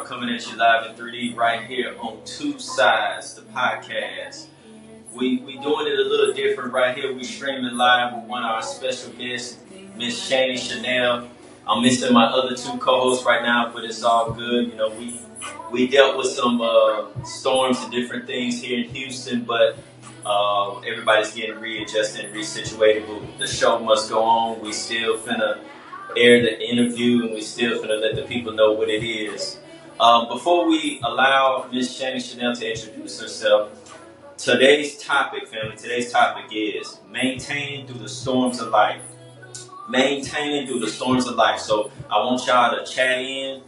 coming at you live in 3D right here on Two Sides, the podcast. We doing it a little different right here. We streaming live with one of our special guests, Miss Shani Shanell. I'm missing my other two co-hosts right now, but it's all good. You know, we dealt with some storms and different things here in Houston, but everybody's getting readjusted and resituated. But the show must go on. We still finna air the interview, and we still finna let the people know what it is. Before we allow Miss Shani Shanell to introduce herself, today's topic, family, today's topic is maintaining through the storms of life. Maintaining through the storms of life. So I want y'all to chat in,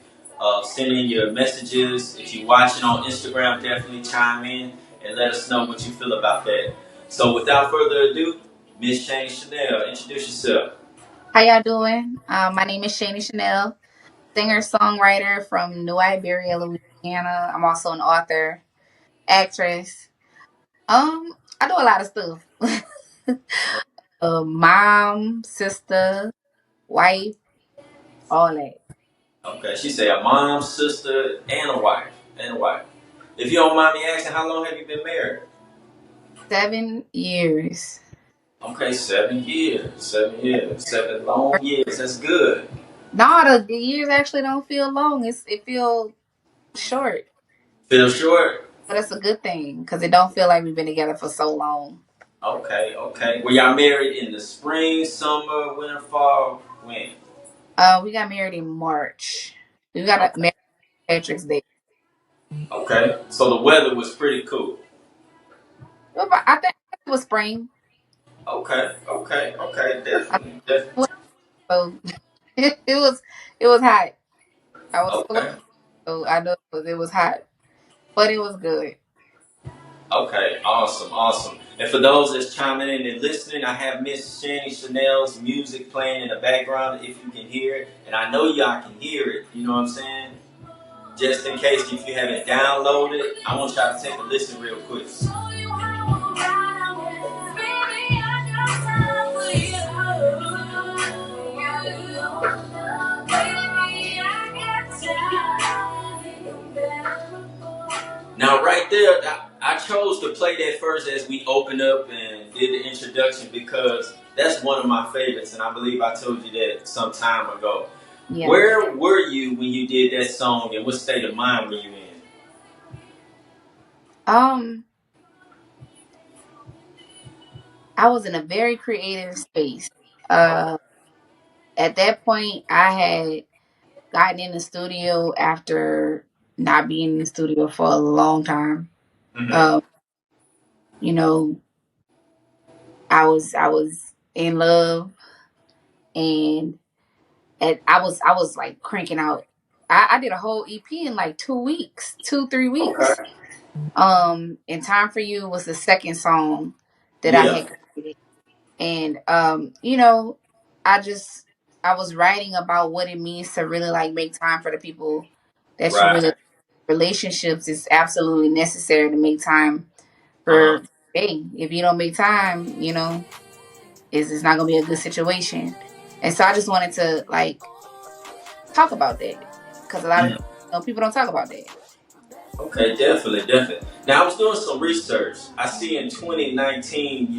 send in your messages. If you're watching on Instagram, definitely chime in and let us know what you feel about that. So without further ado, Miss Shani Shanell, introduce yourself. How y'all doing? My name is Shani Shanell, singer-songwriter from New Iberia, Louisiana. I'm also an author, actress. I do a lot of stuff. Mom, sister, wife, all that. Okay, she said a mom, sister, and a wife. And a wife. If you don't mind me asking, how long have you been married? 7 years. Okay, 7 years. 7 years. 7 long years. That's good. No, the years actually don't feel long. It feels short, Feel short? but that's a good thing because it don't feel like we've been together for so long. Okay, okay. Were y'all married in the spring, summer, winter, fall? When? We got married in March. We got Okay, married on Patrick's Day. okay. So the weather was pretty cool. I think it was spring. Okay, okay, okay. I Definitely, definitely. So it was hot. I was full of Okay, so I know it was hot, but it was good. okay. Awesome, awesome. And for those that's chiming in and listening, I have Miss Shani Chanel's music playing in the background if you can hear it. And I know y'all can hear it, you know what I'm saying? Just in case if you haven't downloaded, I want y'all to take a listen real quick. Now, right there, I chose to play that first as we opened up and did the introduction because that's one of my favorites, and I believe I told you that some time ago. Yeah. Where were you when you did that song, and what state of mind were you in? Um, I was in a very creative space. Okay. Uh, at that point, I had gotten in the studio after not being in the studio for a long time. Mm-hmm. Um, you know, I was in love, and I was like cranking out. I did a whole EP in like 2 weeks, 2 3 weeks. Okay. And Time for You was the second song that I Yeah. had created. And I just I was writing about what it means to really like make time for the people that you really Right. relationships is absolutely necessary to make time Uh huh. for hey, if you don't make time, it's not gonna be a good situation. And so I just wanted to like talk about that because a lot of people don't talk about that. Okay, definitely, definitely. Now I was doing some research. I see in 2019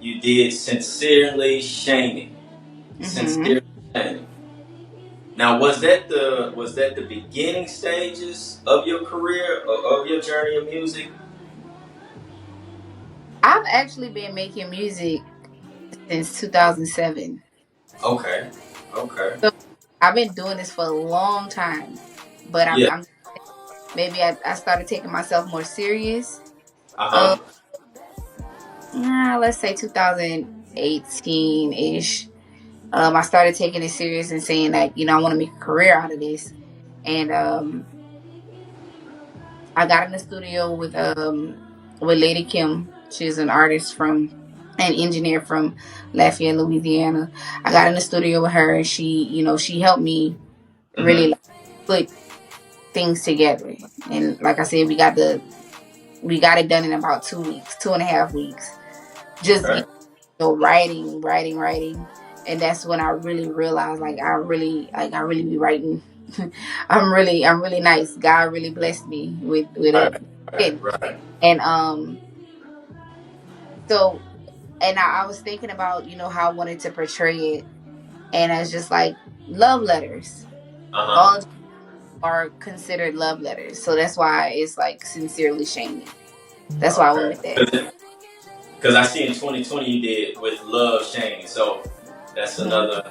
you did Sincerely Shani. Hmm. Sincerely Shani. Now was that the beginning stages of your career or of your journey of music? I've actually been making music since 2007. Okay. Okay. So I've been doing this for a long time, but I'm, Yeah. I'm maybe I started taking myself more serious. Uh, Uh huh. let's say 2018 ish. I started taking it serious and saying that I want to make a career out of this, and I got in the studio with Lady Kim. She's an artist from an engineer from Lafayette, Louisiana. I got in the studio with her, and she helped me really Mm-hmm. like, put things together. And like I said, we got it done in about 2 weeks, 2.5 weeks. Just Okay. writing, writing, writing, and that's when I really realized like I really be writing. I'm really nice. God really blessed me with Right, a right, kid. right. And so and I was thinking about, how I wanted to portray it, and I was just like, love letters. Uh huh. All of them are considered love letters. So that's why it's like sincerely Shani. That's why I went Okay. with that. Because I see in 2020 you did with Love Shane, so that's Hmm. another.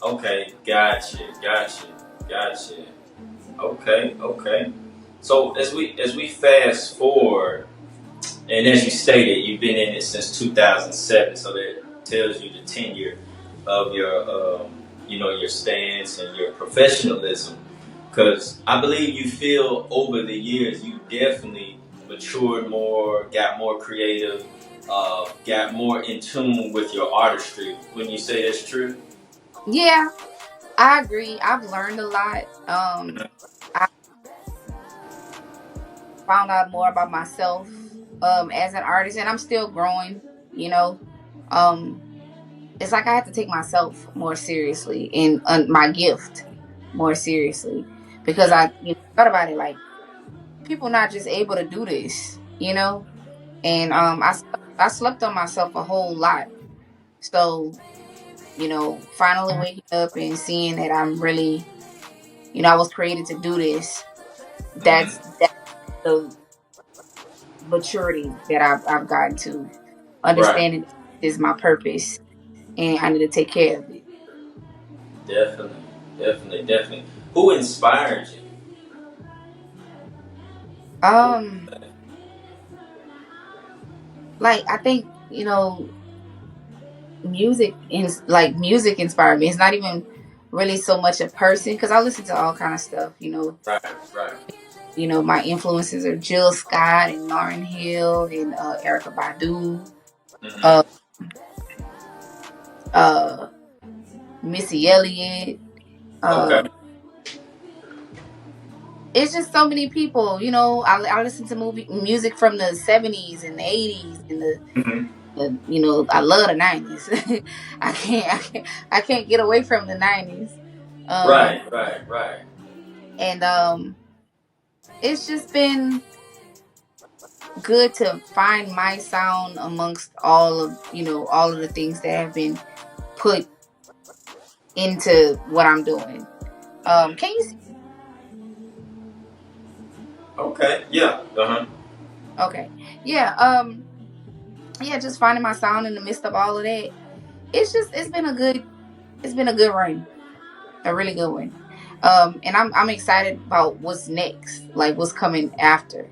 Okay, gotcha, gotcha, gotcha. Okay, okay. So as we fast forward, and as you stated, you've been in it since 2007, so that tells you the tenure of your stance and your professionalism. Because I believe you feel over the years you definitely matured more, got more creative, got more in tune with your artistry. Wouldn't you say that's true? Yeah, I agree. I've learned a lot. I found out more about myself as an artist, and I'm still growing. You know, um, it's like I have to take myself more seriously and my gift more seriously because Okay. thought about it like people not just able to do this, and I slept on myself a whole lot. So finally waking up and seeing that I'm really, I was created to do this. Hmm. That's the maturity that I've gotten to Right. understanding is my purpose and I need to take care of it. Definitely. Definitely. Definitely. Who inspired you? Who? Um, like I think music inspired me. It's not even really so much a person because I listen to all kind of stuff. Right. Right. My influences are Jill Scott and Lauryn Hill and Erica Badu, uh, Hmm. uh, Missy Elliott. Okay. Uh, it's just so many people. I listen to movie music from the '70s and the '80s and Hmm. I love the '90s. I can't get away from the '90s. Right. Right. Right. And it's just been good to find my sound amongst all of the things that have been put into what I'm doing. Can you see? Okay. Yeah. Uh huh. Okay. Yeah. Yeah, just finding my sound in the midst of all of that. It's been a good run. A really good one. And I'm excited about what's next, like what's coming after.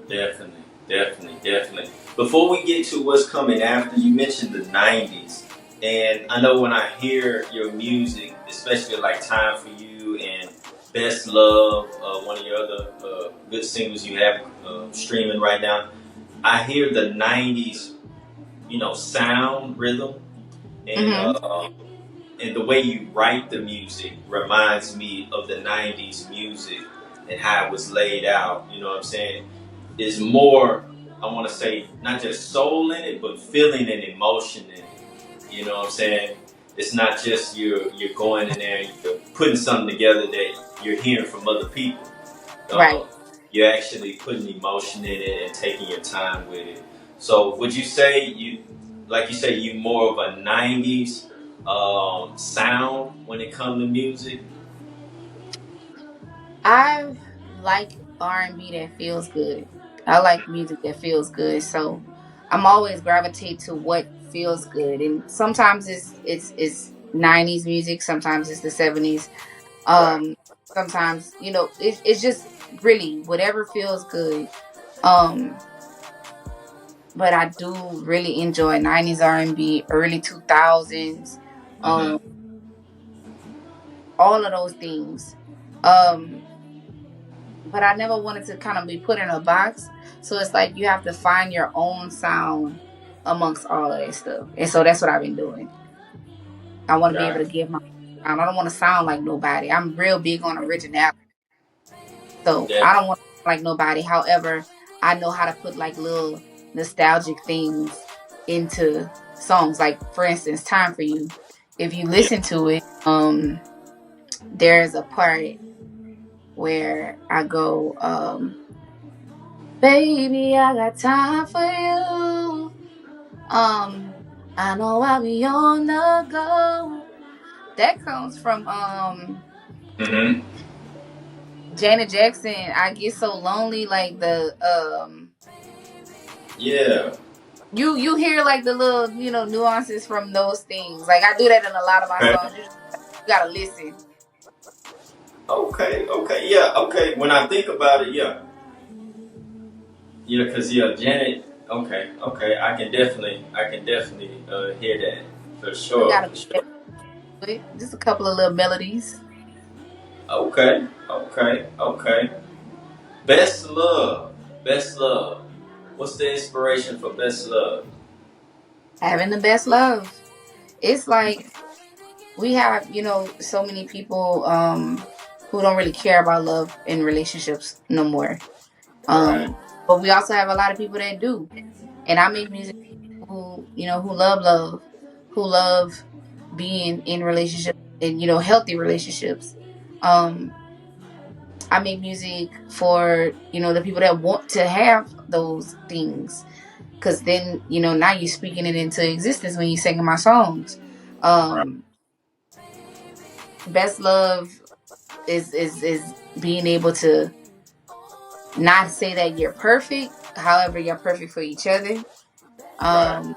Definitely, definitely, definitely. Before we get to what's coming after, you mentioned the '90s, and I know when I hear your music, especially like "Time for You" and "Best Love," one of your other good singles you have streaming right now, I hear the '90s, sound, rhythm, and Hmm. uh, and the way you write the music reminds me of the '90s music and how it was laid out. You know what I'm saying? Is more, I want to say, not just soul in it, but feeling and emotion in it. You know what I'm saying? It's not just you're going in there and you're putting something together that you're hearing from other people. Right. Um, you're actually putting emotion in it and taking your time with it. So would you say like you say, you more of a '90s sound when it comes to music? I like R&B that feels good. I like music that feels good. So I'm always gravitate to what feels good. And sometimes it's '90s music, sometimes it's the '70s. Right. Um Sometimes, it's just really whatever feels good. Um but I do really enjoy '90s R&B, early 2000s, Hmm. um all of those things. Um but I never wanted to kind of be put in a box. So it's like you have to find your own sound amongst all of that stuff. And so that's what I've been doing. I want to be able to Gotcha. give my sound. I don't want to sound like nobody. I'm real big on originality. So Yeah. I don't want to sound like nobody. However, I know how to put like little nostalgic things into songs. Like for instance, Time for You. If you Yeah. listen to it, there's a part where I go, baby, I got time for you. Um, I know I'll be on the go. That comes from Mm-hmm. Janet Jackson. I get so lonely, like the Yeah. you hear like the little nuances from those things. Like I do that in a lot of my Okay. songs. You gotta listen. Okay. Okay. Yeah. Okay. When I think about it, yeah. Yeah. Cause yeah, Janet. Okay. Okay. I can definitely hear that for You sure. gotta For sure. do it. Just a couple of little melodies. Okay. Okay. Okay. Best love. Best love. What's the inspiration for best love? Having the best love. It's like we have, so many people who don't really care about love in relationships no more. Right. But we also have a lot of people that do. And I make music who love love, who love being in relationships and healthy relationships. Um I make music for, the people that want to have those things. Cause then, now you're speaking it into existence when you're singing my songs. Right. Um Best love is being able to not say that you're perfect, however you're perfect for each other. Right. Um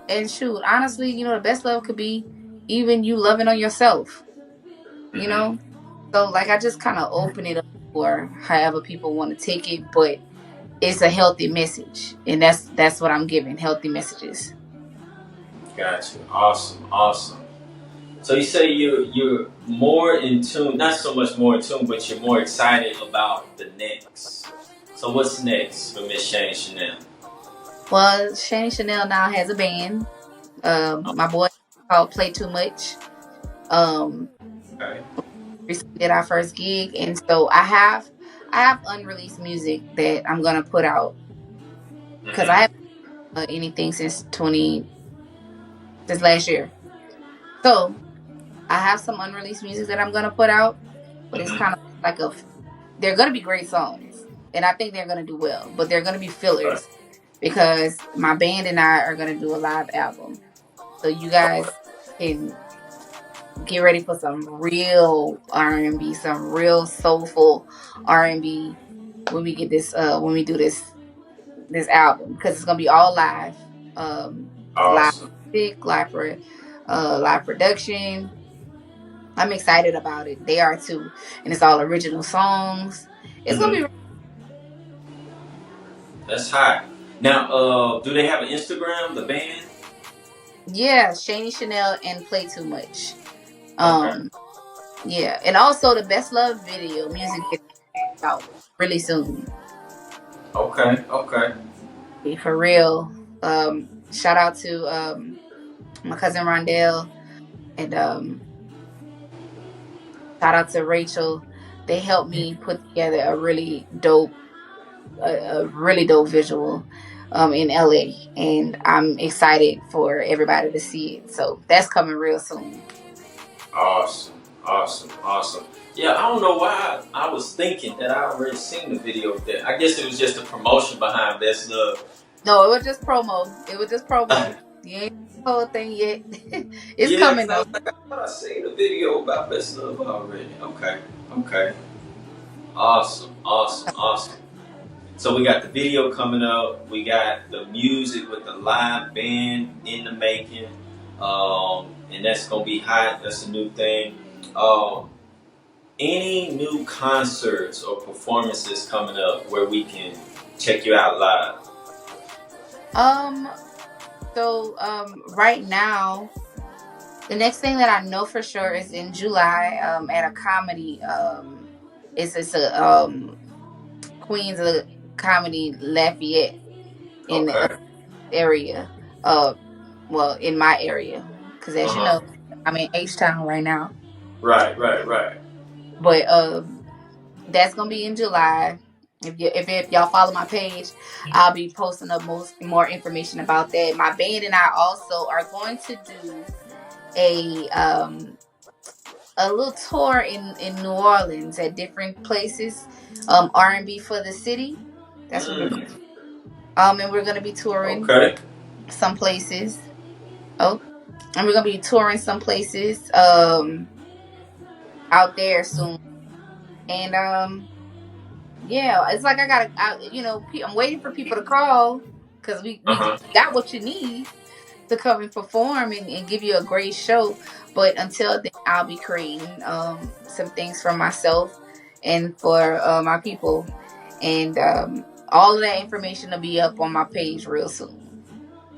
and shoot, honestly, the best love could be even you loving on yourself, you Mm-hmm. know? So like I just kind of open it up for however people want to take it, but it's a healthy message. And that's what I'm giving, healthy messages. Gotcha. Awesome. Awesome. So you say you're more in tune, not so much more in tune, but you're more excited about the next. So what's next for Miss Shani Shanell? Well, Shani Shanell now has a band. My boy called Play Too Much. Um Okay. Recently did our first gig, and so I have unreleased music that I'm gonna put out because I Mm-hmm. haven't anything since last year. So I have some unreleased music that I'm gonna put out, but it's Mm-hmm. kind of like they're gonna be great songs, and I think they're gonna do well, but they're gonna be Okay. fillers because my band and I are gonna do a live album. So you guys can get ready for some real R&B, some real soulful R&B when we get this when we do this album because it's gonna be all live, live Awesome. music, live production. I'm excited about it. They are too, and it's all original songs. It's gonna be Mm-hmm. That's hot. Now, do they have an Instagram, the band? yeah, Shani Chanel and Play Too Much. Okay. Um, yeah, and also the Best Love video music is out really soon. Okay. Okay. For real. Shout out to my cousin Rondell and shout out to Rachel. They helped me put together a really dope visual in LA, and I'm excited for everybody to see it. So that's coming real soon. Awesome. Awesome. Awesome. Yeah, I don't know why I was thinking that I already seen the video of that. I guess it was just a promotion behind Best Love. No, it was just promo. It was just promo. You ain't the whole thing yet. It's Yeah, coming because I though. was like, I thought I seen a video about Best Love already. Okay. Okay. Awesome. Awesome. Awesome. So we got the video coming up. We got the music with the live band in the making. And that's gonna be hot. That's a new thing. Um, any new concerts or performances coming up where we can check you out live? Um. Right now, the next thing that I know for sure is in July. At a comedy. It's a Queens of Comedy Lafayette in the Okay. area. Uh, well, in my area, because Uh as you huh. know, I'm in H Town right now. Right. Right. Right. But that's gonna be in July. If y'all follow my page, I'll be posting up more information about that. My band and I also are going to do a a little tour in New Orleans at different places. R&B for the city. That's what we're Mm, doing. And we're gonna be touring okay. some places. Oh, and we're gonna be touring some places out there soon. And yeah, it's like I'm waiting for people to call because Uh we huh. got what you need to come and perform and give you a great show. But until then, I'll be creating some things for myself and for my people, and all of that information will be up on my page real soon.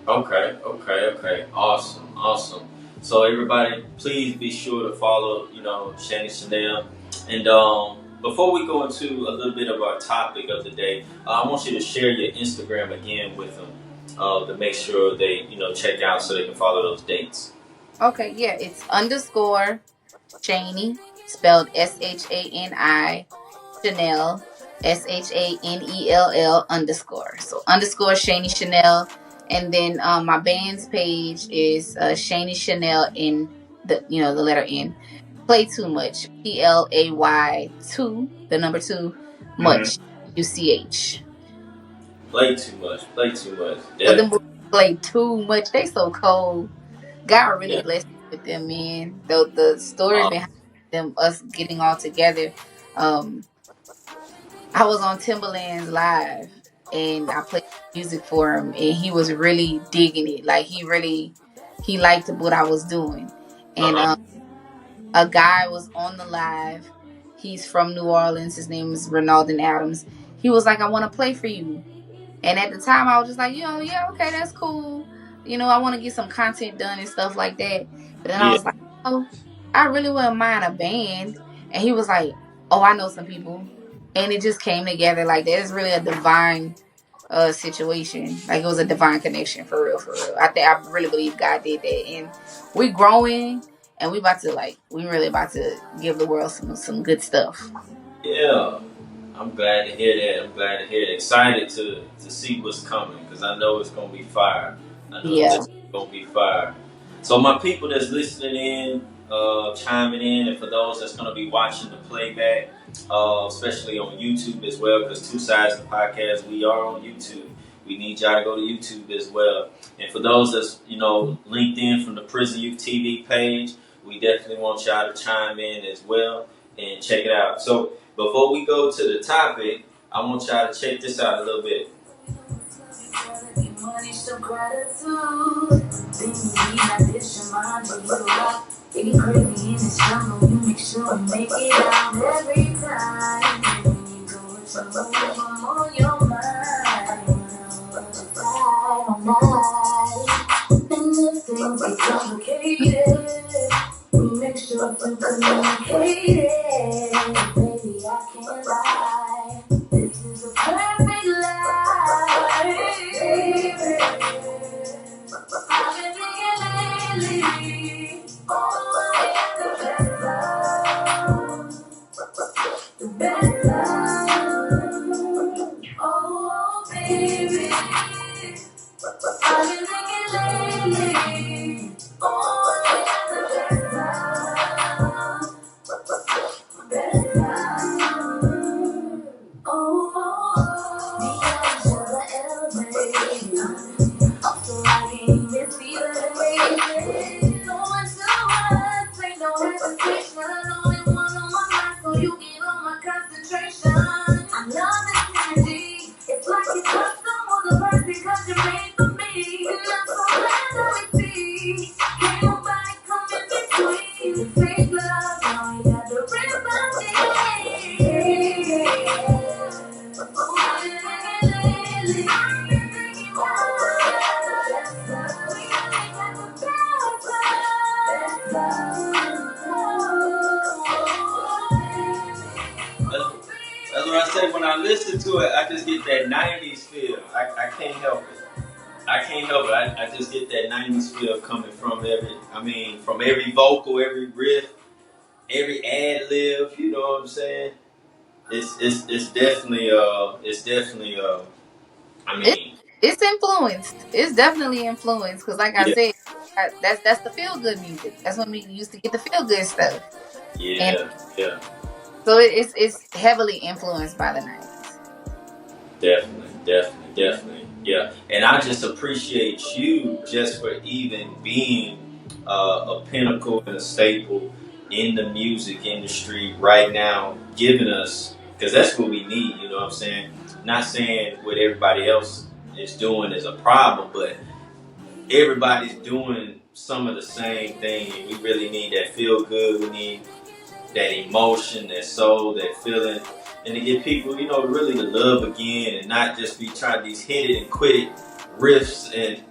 Okay, okay, okay. Awesome, awesome. So everybody, please be sure to follow, Shani Shanell. And before we go into a little bit of our topic of the day, I want you to share your Instagram again with them to make sure they, check out so they can follow those dates. Okay, yeah, it's underscore Shani, spelled Shani, Chanel, Shanell underscore. So underscore Shani Shanell. And then my band's page is Shani Shanell in the letter N. Play too much. PLAY 2, the number two, Mm-hmm. much. UCH. Play too much. Play too much. But Yeah. them boys play too much. They so cold. God really Yeah. blessed me with them, man. The story Uh, behind them, us getting all together. Um, I was on Timberland's live and I played music for him and he was really digging it. Like he liked what I was doing. And uh-huh. a guy was on the live. He's from New Orleans. His name is Renaldon Adams. He was like, I want to play for you. And at the time, I was just like, yeah, okay, that's cool. I want to get some content done and stuff like that. But then I Yeah. was like, oh, I really wouldn't mind a band. And he was like, oh, I know some people. And it just came together like that. It's really a divine situation. Like it was a divine connection for real, for real. I really believe God did that. And we growing and we really about to give the world some good stuff. Yeah. I'm glad to hear that. I'm glad to hear it. Excited to see what's coming because I know it's gonna be fire. I know it's Yeah. definitely gonna be fire. So my people that's listening in, chiming in, and for those that's gonna be watching the playback, especially on YouTube as well, because Two Sides of the Podcast, we are on YouTube. We need y'all to go to YouTube as well. And for those that's linked in from the Prison Youth TV page, we definitely want y'all to chime in as well and check it out. So before we go to the topic, I want y'all to check this out a little bit. Getting crazy in this jungle, you make sure you make it out every time. When you go with someone, I'm on your mind. All night. And if things get complicated, we make sure to communicate it. Baby, I can't lie. This is a perfect life. Baby, I've been thinking lately. Oh, I the best love. The best love. Oh, baby. I've been thinking lately. Oh, I the best love. Best love. Oh, we got each other elevated. So I can't even see the way. So much to us, ain't no hesitation. Only one on my mind, so you get all my concentration. I love this energy. It's like you custom was a person cause you made for me. And I'm so glad that we see. Can't nobody come in between. The fake love, now you got the real body. Oh, I've been thinking lately. I've been thinking that's what I say when I listen to it. I just get that '90s feel. I can't help it. I can't help it. I just get that '90s feel coming from from every vocal, every riff, every ad lib. You know what I'm saying? It's definitely. I It, mean, it's influenced. It's definitely influenced because, like I yeah, said, that's the feel good music. That's when we used to get the feel good stuff. And Yeah, yeah, so it's heavily influenced by the 90s. definitely, definitely, definitely. Yeah, and I just appreciate you just for even being a pinnacle and a staple in the music industry right now, giving us because that's what we need. You know what I'm saying? Not saying what everybody else is doing is a problem, but everybody's doing some of the same thing, and we really need that feel good. We need that emotion, that soul, that feeling, and to get people, really to love again and not just be trying these hit it and quit it riffs and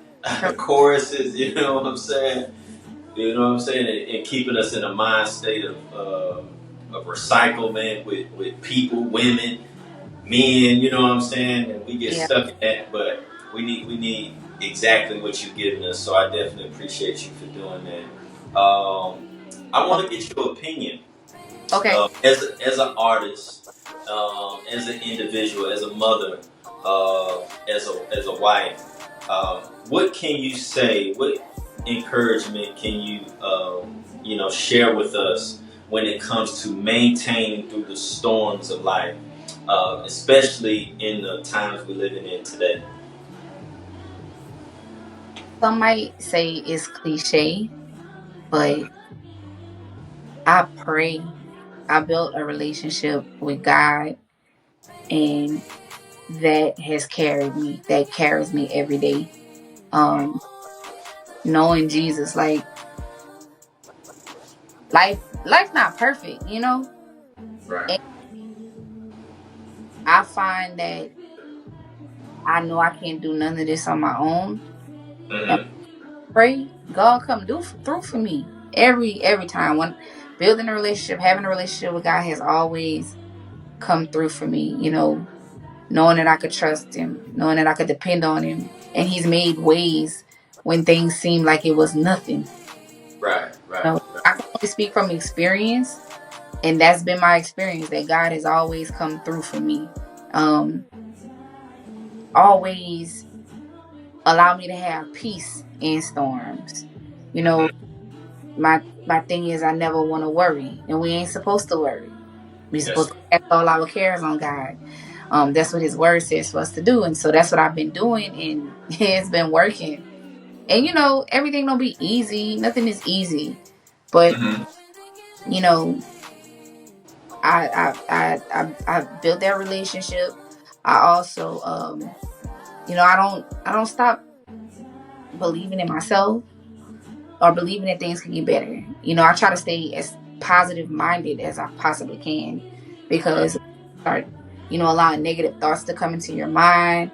choruses. You know what I'm saying? You know what I'm saying? And keeping us in a mind state of recyclement with people, women, men, you know what I'm saying? And we get Yeah. stuck in that, but we need exactly what you've given us. So I definitely appreciate you for doing that. I want to get your opinion Okay. as an artist, as an individual, as a mother, as a wife. What can you say? What encouragement can you share with us when it comes to maintaining through the storms of life, especially in the times we're living in today? Some might say it's cliche, but I pray. I built a relationship with God, and that has carried me. That carries me every day. Um, Knowing Jesus, like life's not perfect, Right. And I find that I know I can't do none of this on my own. And Mm-hmm. pray God come through for me every time. When building a relationship, having a relationship with God has always come through for me. Knowing that I could trust Him, knowing that I could depend on Him, and He's made ways when things seem like it was nothing. Right. Right. I can only speak from experience, and that's been my experience that God has always come through for me. Um, Always allow me to have peace in storms. You know, Mm-hmm. my thing is I never want to worry, and we ain't supposed to worry. We Yes. supposed to cast all our cares on God. That's what His Word says for us to do, and so that's what I've been doing, and it's been working. And everything don't be easy. Nothing is easy, but Mm-hmm. you know, I built that relationship. I also, I don't stop believing in myself or believing that things can get better. I try to stay as positive minded as I possibly can Right. because start, allowing negative thoughts to come into your mind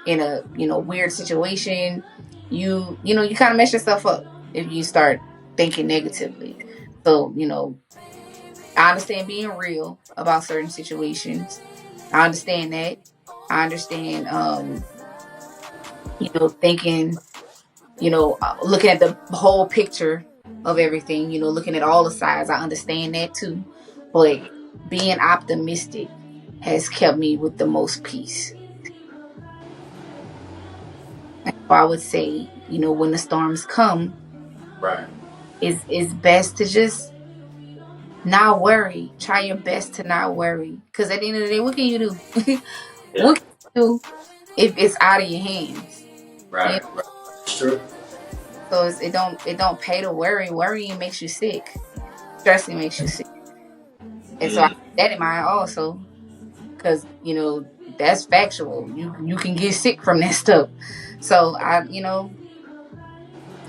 in a, weird situation, you kind of mess yourself up if you start thinking negatively. So, I understand being real about certain situations. I understand that. I understand, thinking, looking at the whole picture of everything, looking at all the sides. I understand that too. But being optimistic has kept me with the most peace. And so I would say, when the storms come, Right. it's best to just not worry. Try your best to not worry. Because at the end of the day, what can you do? Yeah. What can you do if it's out of your hands? Right. Right. It's true. So it don't pay to worry. Worrying makes you sick. Stressing makes you sick. And so I Mm. keep that in mind also, because that's factual. You can get sick from that stuff. So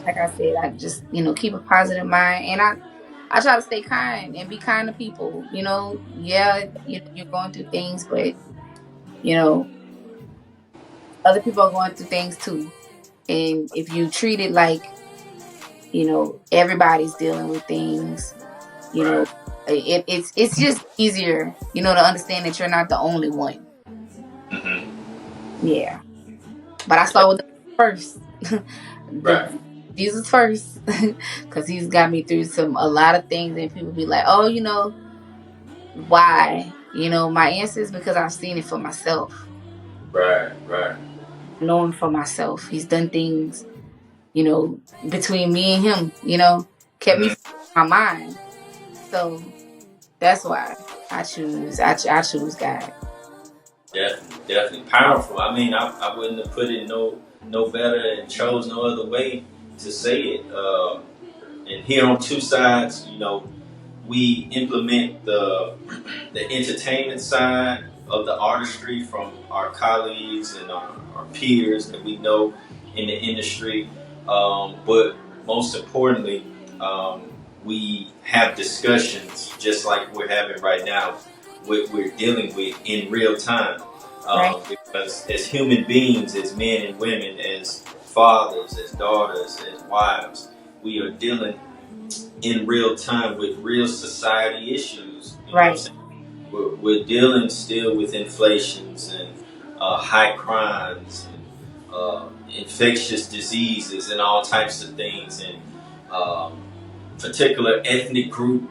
like I said, I just keep a positive mind, and I try to stay kind and be kind to people. Yeah, you're going through things, but you know other people are going through things too. And if you treat it like everybody's dealing with things, you know, Right. it's just easier, to understand that you're not the only one. Mm-hmm. Yeah. But I start with the first. Right. the Jesus first. Cause he's got me through a lot of things, and people be like, oh, why? My answer is because I've seen it for myself. Right. Right. Knowing for myself. He's done things, between me and him, kept me Mm-hmm. from my mind. So That's why I choose God. Definitely, definitely powerful. I mean, I wouldn't have put it no better and chose no other way to say it. And here on Two Sides, we implement the entertainment side of the artistry from our colleagues and our peers that we know in the industry. But most importantly, um, we have discussions just like we're having right now, what we're dealing with in real time. Right. Because as human beings, as men and women, as fathers, as daughters, as wives, we are dealing in real time with real society issues. You know what I'm Right. saying? We're dealing still with inflations and high crimes and infectious diseases and all types of things and particular ethnic group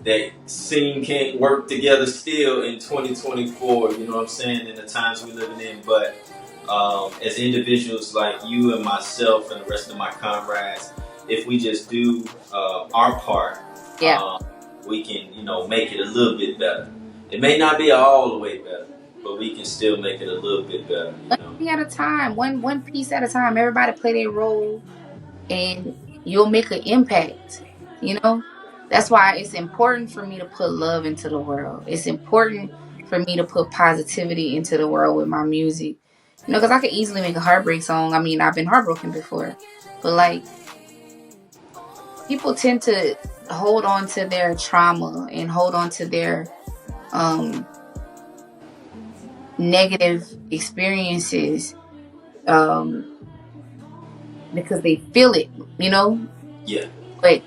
that seem can't work together still in 2024. You know what I'm saying? In the times we're living in, but as individuals like you and myself and the rest of my comrades, if we just do our part, Yeah. we can, make it a little bit better. It may not be all the way better, but we can still make it a little bit better. One thing at a time, one piece at a time. Everybody play their role, and you'll make an impact. You know, that's why it's important for me to put love into the world. It's important for me to put positivity into the world with my music. Because I could easily make a heartbreak song. I mean, I've been heartbroken before, but like people tend to hold on to their trauma and hold on to their um negative experiences um because they feel it, you know. Yeah. But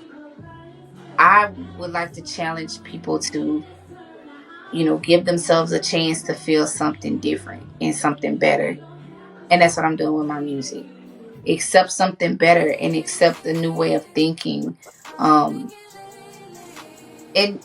I would like to challenge people to, give themselves a chance to feel something different and something better. And that's what I'm doing with my music. Accept something better and accept a new way of thinking. Um, and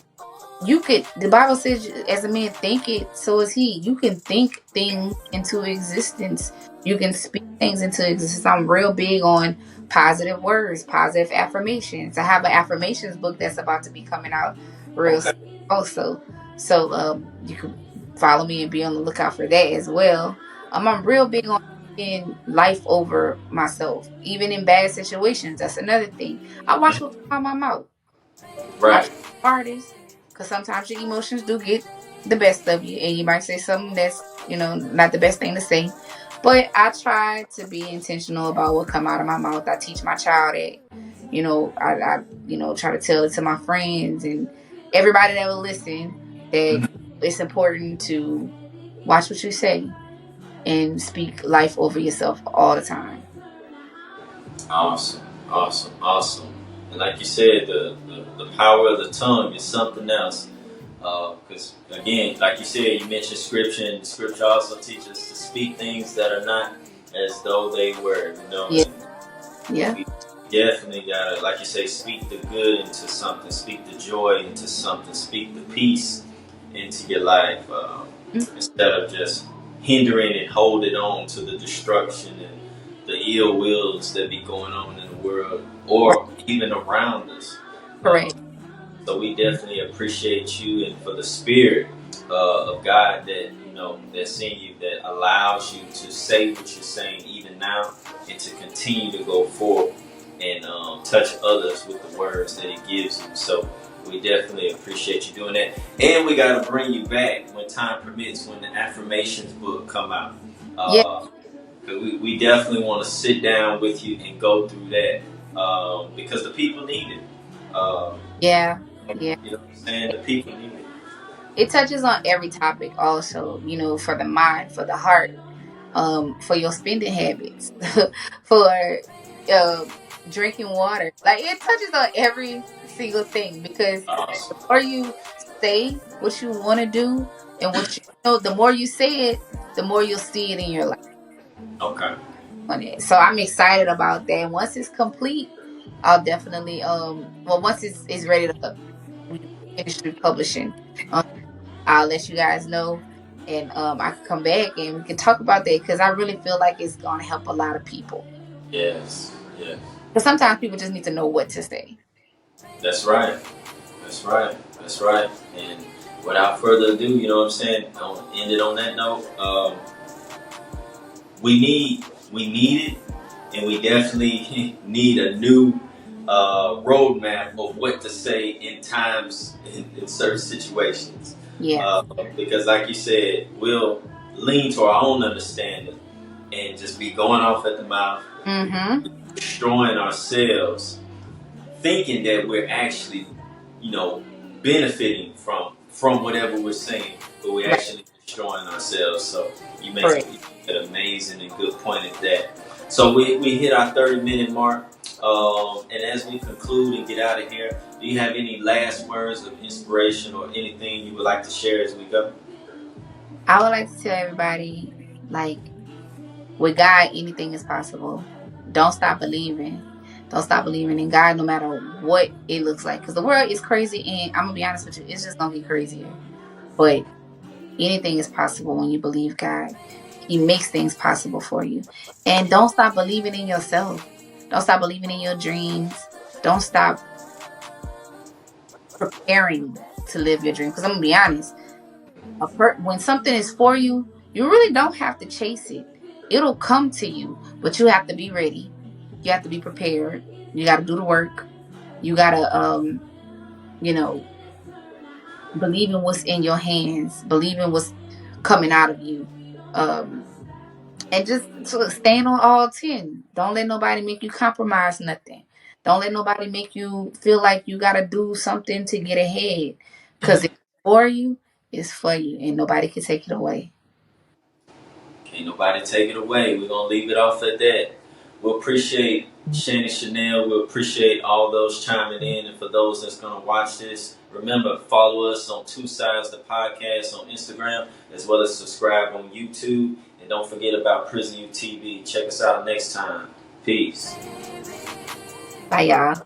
you could, the Bible says, as a man think it, so is he. You can think things into existence. You can speak things into existence. I'm real big on positive words, positive affirmations. I have an affirmations book that's about to be coming out real Okay. soon also. So you can follow me and be on the lookout for that as well. I'm real big on in life over myself, even in bad situations. That's another thing. I watch what come out my mouth. I try Right. artists because sometimes your emotions do get the best of you, and you might say something that's not the best thing to say. But I try to be intentional about what come out of my mouth. I teach my child that, I try to tell it to my friends and everybody that will listen that Mhm. it's important to watch what you say and speak life over yourself all the time. Awesome, awesome, awesome. And like you said, the power of the tongue is something else. Because again, like you said, you mentioned scripture, and scripture also teaches us to speak things that are not as though they were. Yeah, And yeah, we definitely gotta, like you say, speak the good into something, speak the joy into something, speak the peace into your life, mm, instead of just hindering and holding on to the destruction and the ill wills that be going on in the world right, or even around us. correct, So we definitely appreciate you and for the spirit of God that that's in you that allows you to say what you're saying even now and to continue to go forward and touch others with the words that He gives you. So we definitely appreciate you doing that, and we got to bring you back when time permits when the affirmations book come out. yeah, Uh, 'Cause we definitely want to sit down with you and go through that because the people need it. Um, yeah, yeah. you know what I'm saying? The people need it. It touches on every topic also, for the mind, for the heart, for your spending habits, for uh, drinking water. Like it touches on every single thing because the Awesome. more you say what you want to do and what the more you say it, the more you'll see it in your life Okay. on it. So I'm excited about that. Once it's complete, I'll definitely once it's ready to we finish the publishing. I'll let you guys know, and I can come back and we can talk about that because I really feel like it's gonna help a lot of people. Yes. Yes. Because sometimes people just need to know what to say. That's right. That's right. That's right. And without further ado, you know what I'm saying? I'll end it on that note. We need it, and we definitely need a new roadmap of what to say in times in certain situations. Yeah. Uh, because, like you said, we'll lean to our own understanding and just be going off at the mouth, Mm-hmm. destroying ourselves, thinking that we're actually, you know, benefiting from whatever we're saying, but we're Right. actually destroying ourselves. So you make Correct. an amazing and good point at that. So we hit our 30-minute mark. And as we conclude and get out of here, do you have any last words of inspiration or anything you would like to share as we go? I would like to tell everybody, like, with God, anything is possible. Don't stop believing. Don't stop believing in God, no matter what it looks like. Because the world is crazy, and I'm gonna be honest with you, it's just gonna get crazier. But anything is possible when you believe God. He makes things possible for you. And don't stop believing in yourself. Don't stop believing in your dreams. Don't stop preparing to live your dream. Because I'm gonna be honest, when something is for you, you really don't have to chase it. It'll come to you, but you have to be ready. You have to be prepared. You got to do the work. You got to, you know, believe in what's in your hands. Believe in what's coming out of you. Um, and just to stand on all 10. Don't let nobody make you compromise nothing. Don't let nobody make you feel like you got to do something to get ahead. Because it's for you, it's for you, and nobody can take it away. Can't nobody take it away. We're gonna leave it off at that. We appreciate Shani Shanell. We appreciate all those chiming in, and for those that's gonna watch this, remember follow us on Two Sides the Podcast on Instagram, as well as subscribe on YouTube. And don't forget about Prison U TV. Check us out next time. Peace. Bye, y'all.